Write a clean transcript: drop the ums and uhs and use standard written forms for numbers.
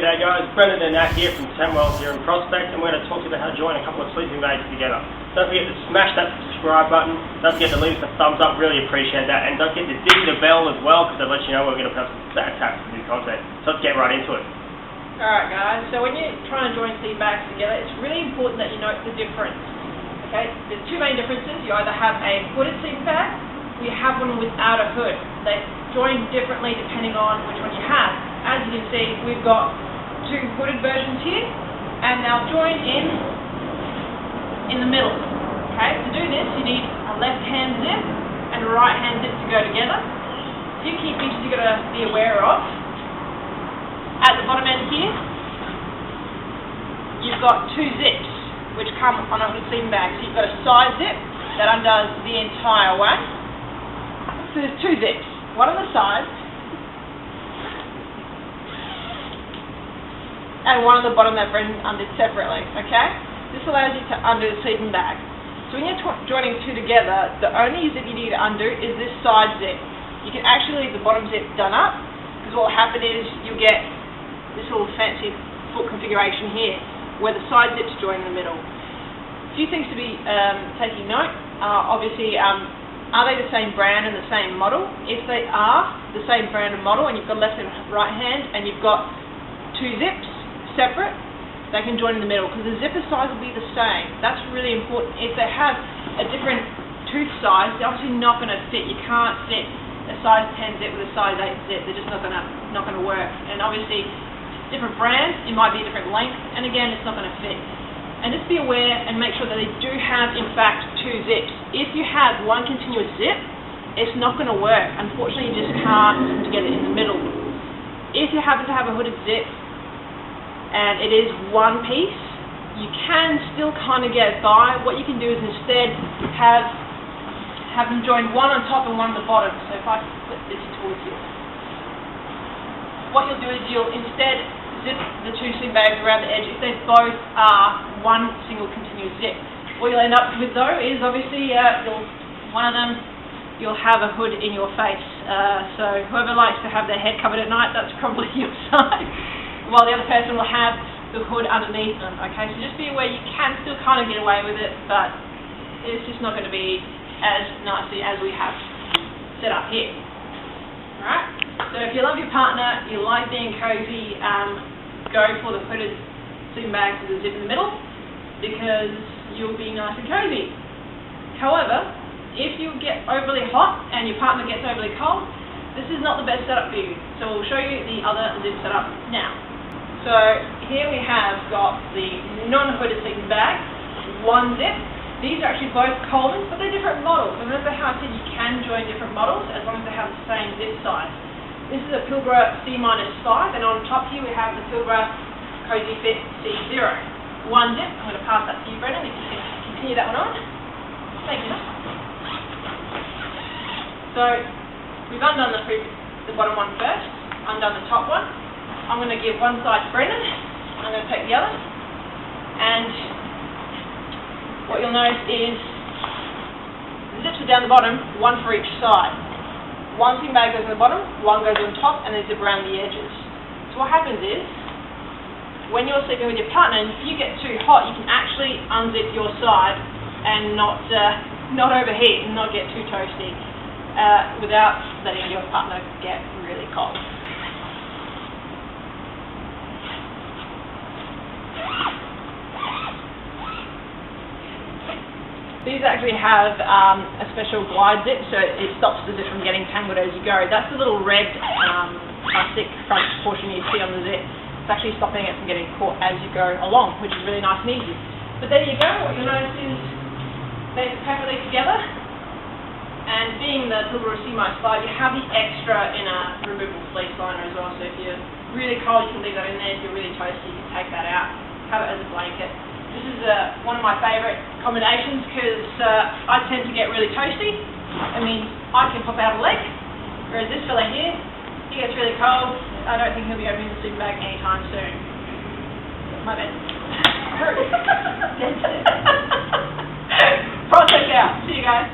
G'day guys, Brendan Nat here from Tentworld here in Prospect, and we're going to talk to you about how to join a couple of sleeping bags together. Don't forget to smash that subscribe button, don't forget to leave us a thumbs up, really appreciate that, and don't forget to ding the bell as well, because they'll let you know we're going to put up some fantastic new content. So let's get right into it. Alright guys, so when you're trying to join sleeping bags together, it's really important that you note the difference. Okay, there's two main differences. You either have a hooded sleeping bag, or you have one without a hood. They join differently depending on which one you have. As you can see, we've got two hooded versions here, and they'll join in the middle. Okay, to do this, you need a left hand zip and a right hand zip to go together. A few key features you've got to be aware of. At the bottom end here, you've got two zips which come on a hooded sleeping bag. So you've got a side zip that undoes the entire way. So there's two zips, one on the side and one on the bottom that Brendan undid separately, okay? This allows you to undo the sleeping bag. So when you're joining two together, the only zip you need to undo is this side zip. You can actually leave the bottom zip done up, because what will happen is you'll get this little fancy foot configuration here, where the side zips join in the middle. A few things to be taking note. Obviously, are they the same brand and the same model? If they are the same brand and model, and you've got left and right hand, and you've got two zips separate, they can join in the middle, because the zipper size will be the same. That's really important. If they have a different tooth size, they're obviously not going to fit. You can't fit a size 10 zip with a size 8 zip. They're just not going to work. And obviously, different brands, it might be a different length, and again, it's not going to fit. And just be aware and make sure that they do have, in fact, two zips. If you have one continuous zip, it's not going to work. Unfortunately, you just can't put them together in the middle. If you happen to have a hooded zip, and it is one piece, you can still kind of get by. What you can do is instead have them joined one on top and one on the bottom. So if I flip this towards you, what you'll do is you'll instead zip the two sleeping bags around the edge if they both are one single continuous zip. What you'll end up with though is obviously one of them you'll have a hood in your face. So whoever likes to have their head covered at night, that's probably your side. While the other person will have the hood underneath them. Okay, so just be aware you can still kind of get away with it, but it's just not going to be as nicely as we have set up here. Alright, so if you love your partner, you like being cozy, go for the hooded sleeping bags with a zip in the middle, because you'll be nice and cozy. However, if you get overly hot and your partner gets overly cold, this is not the best setup for you. So we'll show you the other zip setup now. So here we have got the non-hooded sleeping bag, one zip. These are actually both Coleman's, but they're different models. Remember how I said you can join different models as long as they have the same zip size. This is a Pilbara C-5, and on top here we have the Pilbara Cozy Fit C0. One zip. I'm going to pass that to you, Brendan, if you can continue that one on. Thank you. So we've undone the bottom one first, undone the top one. I'm going to give one side to Brendan, I'm going to take the other, and what you'll notice is the zips are down the bottom, one for each side. One sleeping bag goes on the bottom, one goes on top, and they zip around the edges. So what happens is, when you're sleeping with your partner, and if you get too hot, you can actually unzip your side and not overheat and not get too toasty without letting your partner get really cold. These actually have a special glide zip, so it stops the zip from getting tangled as you go. That's the little red plastic front portion you see on the zip. It's actually stopping it from getting caught as you go along, which is really nice and easy. But there you go. What you'll notice is they're perfectly together. And being the Pilbara C-5, you have the extra in a removable fleece liner as well. So if you're really cold, you can leave that in there. If you're really toasty, you can take that out, have it as a blanket. This is one of my favourite combinations because I tend to get really toasty. I mean, I can pop out a leg, whereas this fella here, he gets really cold. I don't think he'll be opening the sleeping bag anytime soon. My bad. Prospect out. See you guys.